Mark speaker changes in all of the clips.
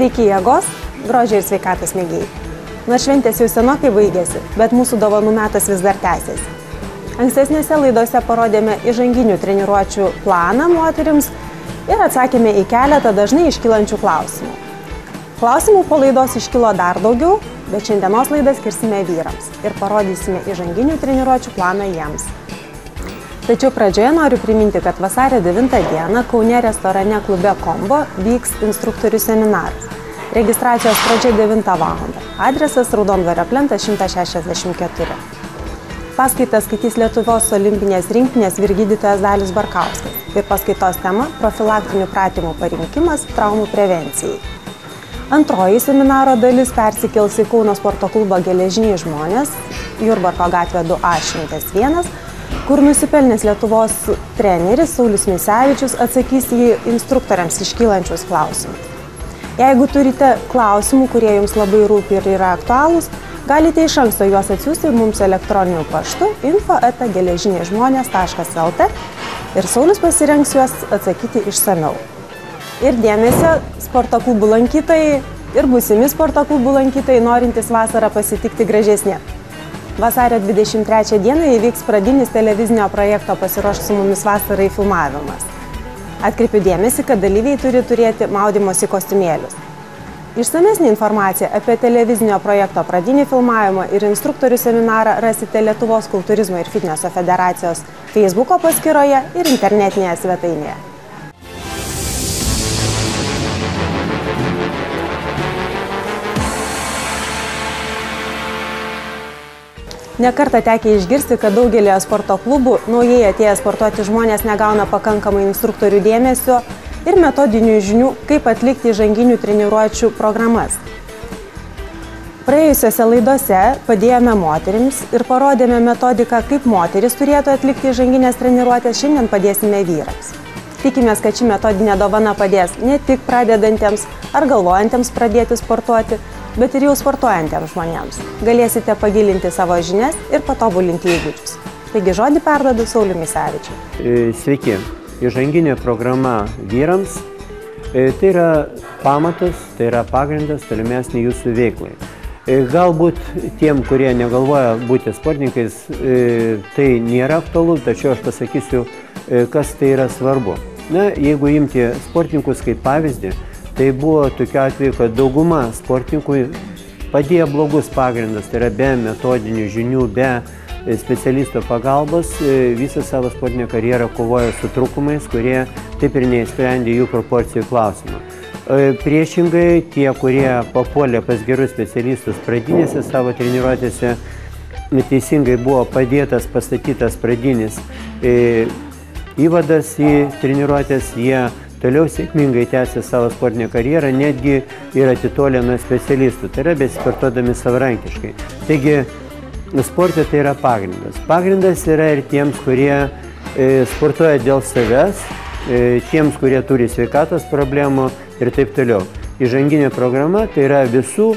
Speaker 1: Sveiki jėgos, grožio ir sveikatos mėgėjai. Nors šventės jau senokai baigėsi, bet mūsų dovanų metas vis dar tęsiasi. Ankstesnėse laidose parodėme įžanginių treniruočių planą moterims ir atsakėme į keletą dažnai iškylančių klausimų. Klausimų po laidos iškilo dar daugiau, bet šiandienos laidą skirsime vyrams ir parodysime įžanginių treniruočių planą jiems. Tačiau pradžioje noriu priminti, kad vasario 9 dieną Kaune restorane klube Kombo vyks instruktorių seminaras. Registracijos pradžia 9 val. Adresas Raudondvario plentas 164. Paskaitą skaitys Lietuvos olimpinės rinktinės vyrgydytojas Dalius Barkauskas ir paskaitos tema profilaktinių pratimų parinkimas traumų prevencijai. Antroji seminaro dalis persikels į Kauno sporto klubą Geležiniai žmonės, Jurbarko gatvė 2A101, kur nusipelnęs Lietuvos treneris Saulius Misevičius atsakys į instruktoriams iškylančius klausimus. Jeigu turite klausimų, kurie jums labai rūpi ir yra aktualūs, galite iš anksto juos atsiųsti mums elektroniniu paštu info@geležiniaižmonės.lt ir Saulius pasirengs juos atsakyti išsamiau. Ir dėmesio sporto klubų lankytojai ir būsimi sporto klubų lankytojai, norintys vasarą pasitikti gražesnė. Vasario 23 dieną įvyks pradinis televizinio projekto Pasiruošk su mumis vasarai filmavimas. Atkreipiu dėmesį, kad dalyviai turi turėti maudymosi kostiumėlius. Išsamesnį informaciją apie televizinio projekto pradinį filmavimą ir instruktorių seminarą rasite Lietuvos kultūrizmo ir fitneso federacijos Facebooko paskyroje ir internetinėje svetainėje. Nekartą tekę išgirsti, kad daugelį sporto klubų naujai atėję sportuoti žmonės negauna pakankamai instruktorių dėmesio ir metodinių žinių, kaip atlikti įžanginių treniruočių programas. Praėjusiose laidose padėjome moterims ir parodėme metodiką, kaip moteris turėtų atlikti įžanginės treniruotės, šiandien padėsime vyrams. Tikimės, kad ši metodinė dovana padės ne tik pradedantiems ar galvojantiems pradėti sportuoti, bet ir jau sportuojantiems žmonėms. Galėsite pagilinti savo žinias ir patobulinti įgūdžius. Taigi žodį perduodu Sauliui Misevičiui.
Speaker 2: Sveiki. Įžanginė programa vyrams tai yra pamatas, tai yra pagrindas tolimesnį jūsų veiklai. Galbūt tiem, kurie negalvoja būti sportininkais, tai nėra aktualu, tačiau aš pasakysiu, kas tai yra svarbu. Na, jeigu imti sportininkus kaip pavyzdį, tai buvo tokiu atveju, kad dauguma sportininkų padėjo blogus pagrindus, tai yra be metodinių žinių, be specialisto pagalbos, visą savo sportinę karjerą kovojo su trūkumais, kurie taip ir neįsprendė jų proporcijų klausimą. Priešingai, tie, kurie papuolė pas gerus specialistus pradinėse savo treniruotėse, teisingai buvo pastatytas pradinis įvadas į treniruotės, jie toliau sėkmingai tęsė savo sportinę karjerą, netgi ir atitolė nuo specialistų, tai yra besisportuodami savarankiškai. Taigi, sporte tai yra pagrindas. Pagrindas yra ir tiems, kurie sportuoja dėl savęs, tiems, kurie turi sveikatos problemų ir taip toliau. Įžanginė programa tai yra visų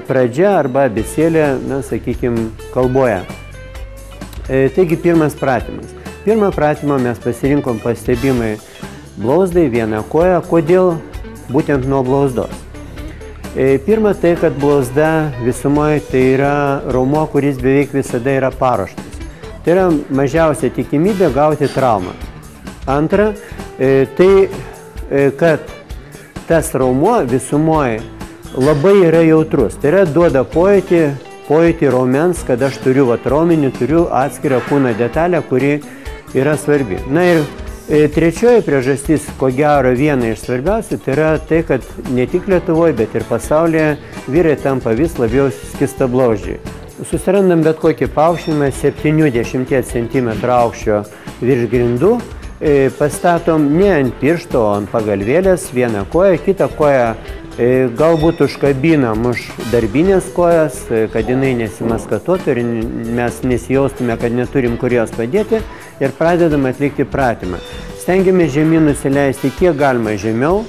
Speaker 2: pradžia arba abėcėlė, na, sakykime, kalboje. Taigi, pirmas pratimas. Pirmą pratimą mes pasirinkom pastebimai blauzdai, vieną koją. Kodėl būtent nuo blauzdos? Pirma tai, kad blauzda visumoje tai yra raumuo, kuris beveik visada yra paruoštas. Tai yra mažiausia tikimybė gauti traumą. Antra, tai, kad tas raumuo visumoje labai yra jautrus. Tai yra duoda pojūtį raumens, kad aš turiu raumenį, turiu atskirą kūno detalę, kuri yra svarbi. Na ir trečioji priežastis, ko gero viena iš svarbiausių, tai yra tai, kad ne tik Lietuvoje, bet ir pasaulyje vyrai tampa vis labiau skystablauzdžiai. Susirandam bet kokį paaukštinimą 70 cm aukščio virš grindų, pastatom ne ant piršto, o ant pagalvėlės vieną koją, kitą koją galbūt užkabinam už darbinės kojas, kad jinai nesimaskatuotų ir mes nesijaustume, kad neturim kur jos padėti ir pradedam atlikti pratimą. Stengiamės žemyn nusileisti kiek galima žemiau,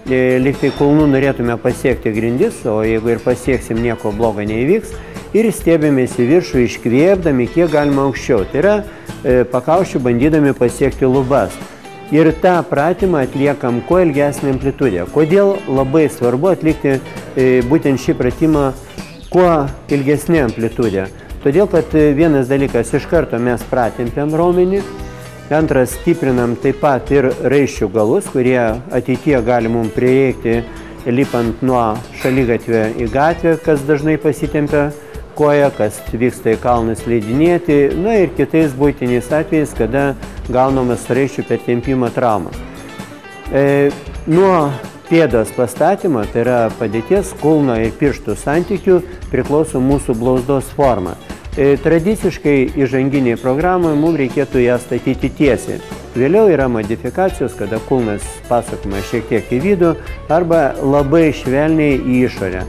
Speaker 2: lyg tai kulnų norėtume pasiekti grindis, o jeigu ir pasieksim, nieko blogo neįvyks, ir stiebėmės į viršų, iškvėpdami kiek galima aukščiau. Tai yra pakauščių bandydami pasiekti lubas. Ir tą pratimą atliekam kuo ilgesnė amplitudė. Kodėl labai svarbu atlikti būtent šį pratimą kuo ilgesnė amplitudė? Todėl, kad vienas dalykas, iš karto mes pratimpiam raumenį, antras, stiprinam taip pat ir raiščių galus, kurie ateityje gali mums prireikti lipant nuo šaligatvio į gatvę, kas dažnai pasitempia koją, kas vyksta į kalnus slidinėti, na ir kitais buitiniais atvejais, kada gaunamas raiščių pertempimo traumas. Nuo pėdos pastatymo, tai yra padėties kulno ir pirštų santykių, priklauso mūsų blauzdos forma. Tradiciškai įžanginiai programai mums reikėtų ją statyti tiesiai. Vėliau yra modifikacijos, kada kulnas pasukama šiek tiek į vidų arba labai švelniai į išorę.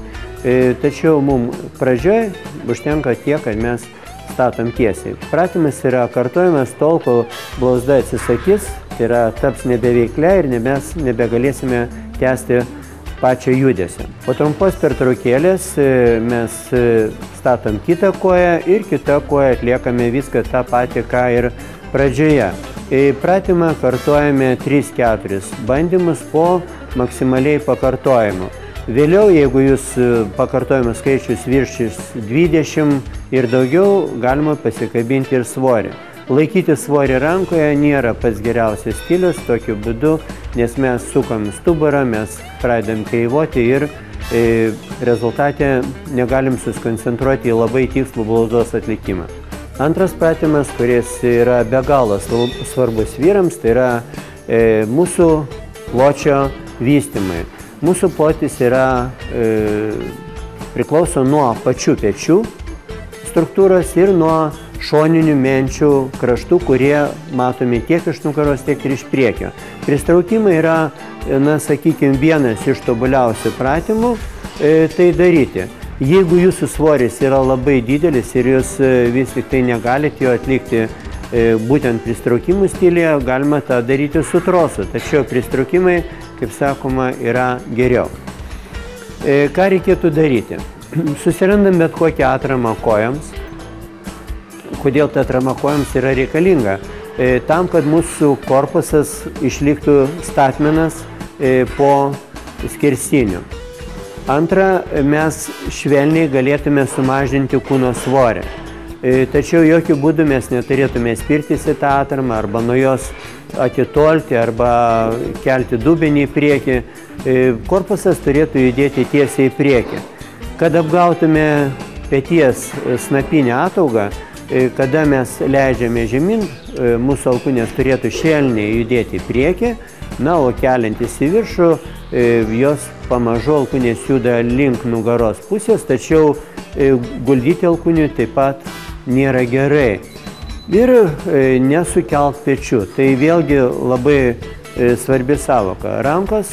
Speaker 2: Tačiau mums pradžioj užtenka tiek, kad mes statom tiesiai. Pratimas yra kartojamas tol, kol blauzda atsisakys, tai yra taps nebeveiklia ir mes nebegalėsime tęsti pačią judesį. Po trumpos pertraukėlės mes statom kitą koją ir kitą koją atliekame viską tą patį, ką ir pradžioje. Pratimą kartojame 3-4 bandymus po maksimaliai pakartojimų. Vėliau, jeigu jūs pakartojimo skaičius viršys 20 ir daugiau, galima pasikabinti ir svorį. Laikyti svorį rankoje nėra pats geriausias stilius tokiu būdu, nes mes sukam stuburą, mes pradedam kreivoti ir rezultate negalim susikoncentruoti į labai tikslų blauzdos atlikimą. Antras pratimas, kuris yra be galo svarbus vyrams, tai yra mūsų pločio vystymai. Mūsų plotis priklauso nuo pačių pečių struktūros ir nuo šoninių menčių kraštų, kurie matomi tiek iš nugaros, tiek ir iš priekio. Pristraukimai yra, sakykime, vienas iš tobuliausių pratimų tai daryti. Jeigu jūsų svoris yra labai didelis ir jūs vis tik tai negalite jo atlikti būtent pristraukimų stiliuje, galima tą daryti su trosu, tačiau pristraukimai, kaip sakoma, yra geriau. Ką reikėtų daryti? Susirandam bet kokią atramą kojams. Kodėl ta atrama kojams yra reikalinga? Tam, kad mūsų korpusas išliktų statmenas po skersinių. Antra, mes švelniai galėtume sumažinti kūno svorį. Tačiau jokių būdų mes neturėtume spirtis į tą atramą arba nuo jos atitolti arba kelti dubenį į priekį. Korpusas turėtų judėti tiesiai į priekį. Kad apgautume peties snapinę ataugą, kada mes leidžiame žemyn, mūsų alkūnės turėtų švelniai judėti į priekį, na, o keliantis į viršų, jos pamažu alkūnės juda link nugaros pusės, tačiau guldyti alkūnių taip pat nėra gerai. Ir nesukelt pečių. Tai vėlgi labai svarbi sąvoka. Rankos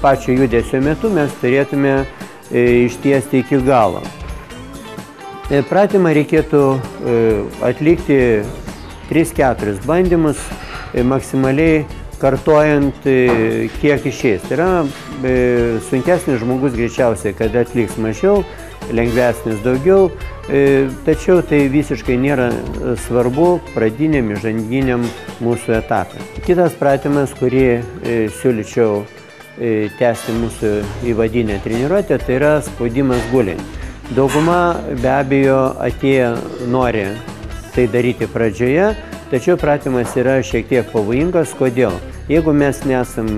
Speaker 2: pačio judesio metu mes turėtume ištiesti iki galo. Pratimą reikėtų atlikti 3-4 bandymus, maksimaliai kartojant kiek išeis. Tai yra sunkesnis žmogus greičiausiai, kad atliks mažiau, lengvesnis daugiau, tačiau tai visiškai nėra svarbu pradiniam, įžanginiam mūsų etapui. Kitas pratimas, kurį siūlyčiau tęsti mūsų įvadinę treniruotę, tai yra spaudimas gulint. Dauguma be abejo atėję nori tai daryti pradžioje, tačiau pratimas yra šiek tiek pavojingas. Kodėl? Jeigu mes nesam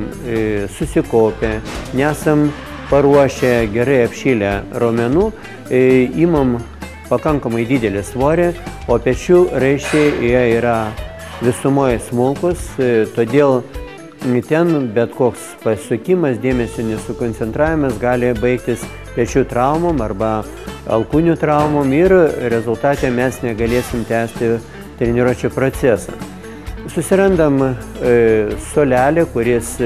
Speaker 2: susikaupę, nesam paruošę gerai apšilę raumenų, imam pakankamai didelį svorį, o pečių raiščiai jie yra visumoje smulkus, todėl ten bet koks pasukimas, dėmesio nesukoncentravimas gali baigtis pečių traumom arba alkūnių traumom ir rezultate mes negalėsim tęsti treniruočio procesą. Susirandam suolelį, kuris,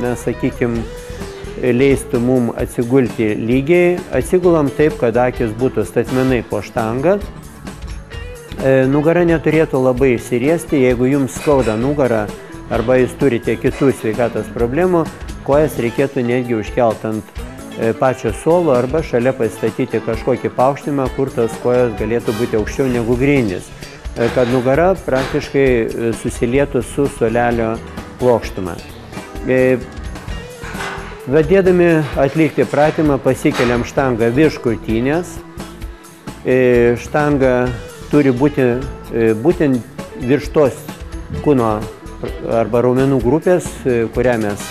Speaker 2: na, sakykime, leistų mum atsigulti lygiai. Atsigulam taip, kad akis būtų statmenai po štangą. Nugara neturėtų labai išsiriesti. Jeigu jums skauda nugarą arba jūs turite kitų sveikatos problemų, kojas reikėtų netgi užkelt ant pačio suolo arba šalia pastatyti kažkokį paaukštinimą, kur tos kojos galėtų būti aukščiau negu grindys, kad nugara praktiškai susilietų su suolelio plokštumą. Pradėdami atlikti pratimą pasikeliam štangą virš krūtinės. Štanga turi būti būtent virš tos kūno arba raumenų grupės, kurią mes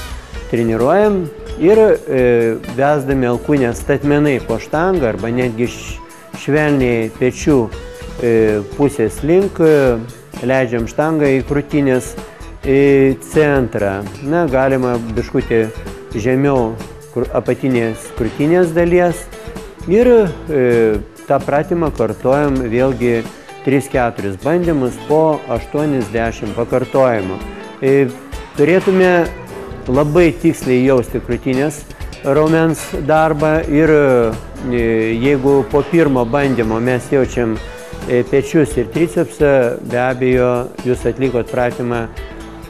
Speaker 2: treniruojam, ir vesdami alkūnės statmenai po štangą arba netgi švelniai pečių pusės link, leidžiam štangą į krūtinės centrą. Na, galima biškutį žemiau apatinės krūtinės dalies ir tą pratimą kartojam vėlgi 3-4 bandymus po 80 pakartojimų. Turėtume labai tiksliai jausti krūtinės raumens darbą ir jeigu po pirmo bandymo mes jaučiam pečius ir tricepsą, be abejo, jūs atlikot pratimą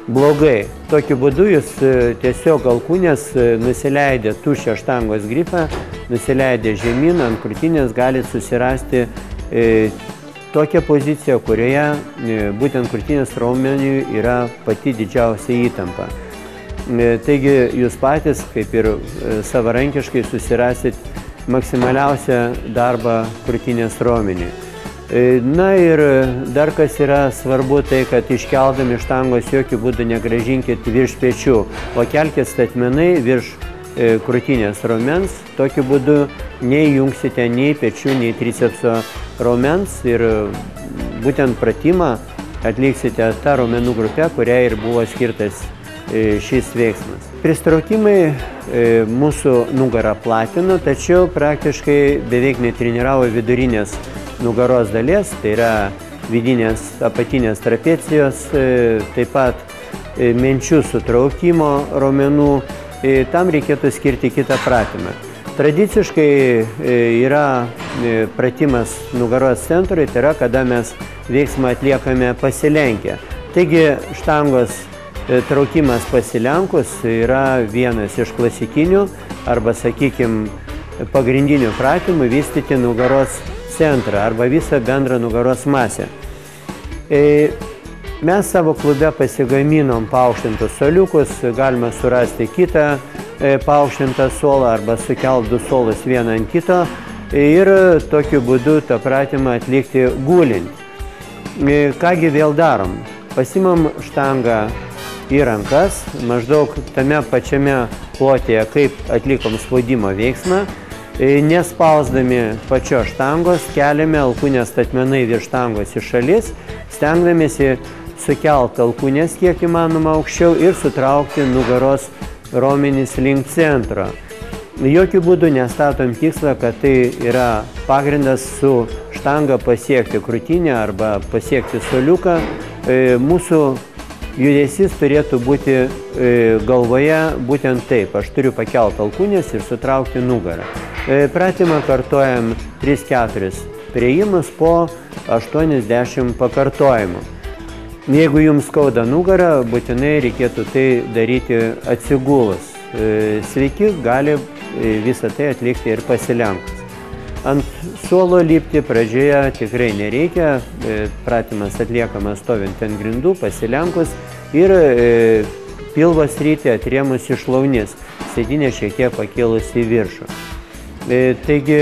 Speaker 2: blogai. Tokiu būdu jūs tiesiog alkūnės nusileidę tuščią štangos gripą, nusileidę žemyn ant krūtinės galite susirasti tokią poziciją, kurioje būtent krūtinės raumeniui yra pati didžiausia įtampa. Taigi jūs patys, kaip ir savarankiškai, susirasit maksimaliausią darbą krūtinės raumeniui. Na ir dar kas yra svarbu, tai kad iškeldami štangos jokių būdų negrąžinkit virš pečių, o kelkit statmenai virš krūtinės raumens. Tokiu būdu neįjungsite nei pečių, nei tricepso raumens ir būtent pratimą atliksite tą raumenų grupę, kuriai ir buvo skirtas šis veiksmas. Pristraukimai mūsų nugarą platino, tačiau praktiškai beveik netreniravo vidurinės nugaros dalies, tai yra vidinės apatinės trapecijos, taip pat menčių sutraukimo raumenų. Tam reikėtų skirti kitą pratimą. Tradiciškai yra pratimas nugaros centrui, tai yra, kada mes veiksmą atliekame pasilenkę. Taigi štangos traukimas pasilenkus yra vienas iš klasikinių arba, sakykime, pagrindinių pratimų vystyti nugaros centrą arba visą bendrą nugaros masę. Mes savo klube pasigaminom paaukštintus suoliukus, galima surasti kitą paaukštintą suolą arba sukelt du suolus vieną ant kito ir tokiu būdu tą pratimą atlikti gulint. Kągi vėl darom? Pasimam štangą į rankas, maždaug tame pačiame plotėje, kaip atlikom spaudimo veiksmą. Nespausdami pačios štangos, keliame alkūnės statmenai virš štangos į šalis, stengdamiesi sukelt alkūnės kiek įmanoma aukščiau ir sutraukti nugaros raumenis link centro. Jokių būdų nestatom tikslą, kad tai yra pagrindas su štanga pasiekti krūtinę arba pasiekti suoliuką. Mūsų judesys turėtų būti galvoje būtent taip. Aš turiu pakelt alkūnės ir sutraukti nugarą. Pratimą kartojam 3-4 priėjimus po 80 pakartojimų. Jeigu jums skauda nugarą, būtinai reikėtų tai daryti atsigulus. Sveiki gali visą tai atlikti ir pasilenkus. Ant suolo lipti pradžioje tikrai nereikia, pratimas atliekamas stovint ant grindų, pasilenkus ir pilvo sritį atrėmus į šlaunis, sėdinė šiek tiek pakėlus į viršų. Taigi,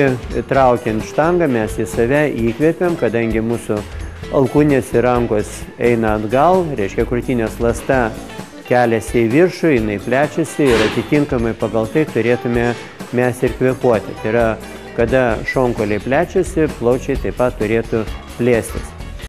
Speaker 2: traukiant štangą, mes į save įkvėpiam, kadangi mūsų alkūnės ir rankos eina atgal, reiškia krūtinės ląsta keliasi į viršų, jinai plečiasi ir atitinkamai pagal tai turėtume mes ir kvėpuoti. Tai yra, kada šonkauliai plečiasi, plaučiai taip pat turėtų plėstis.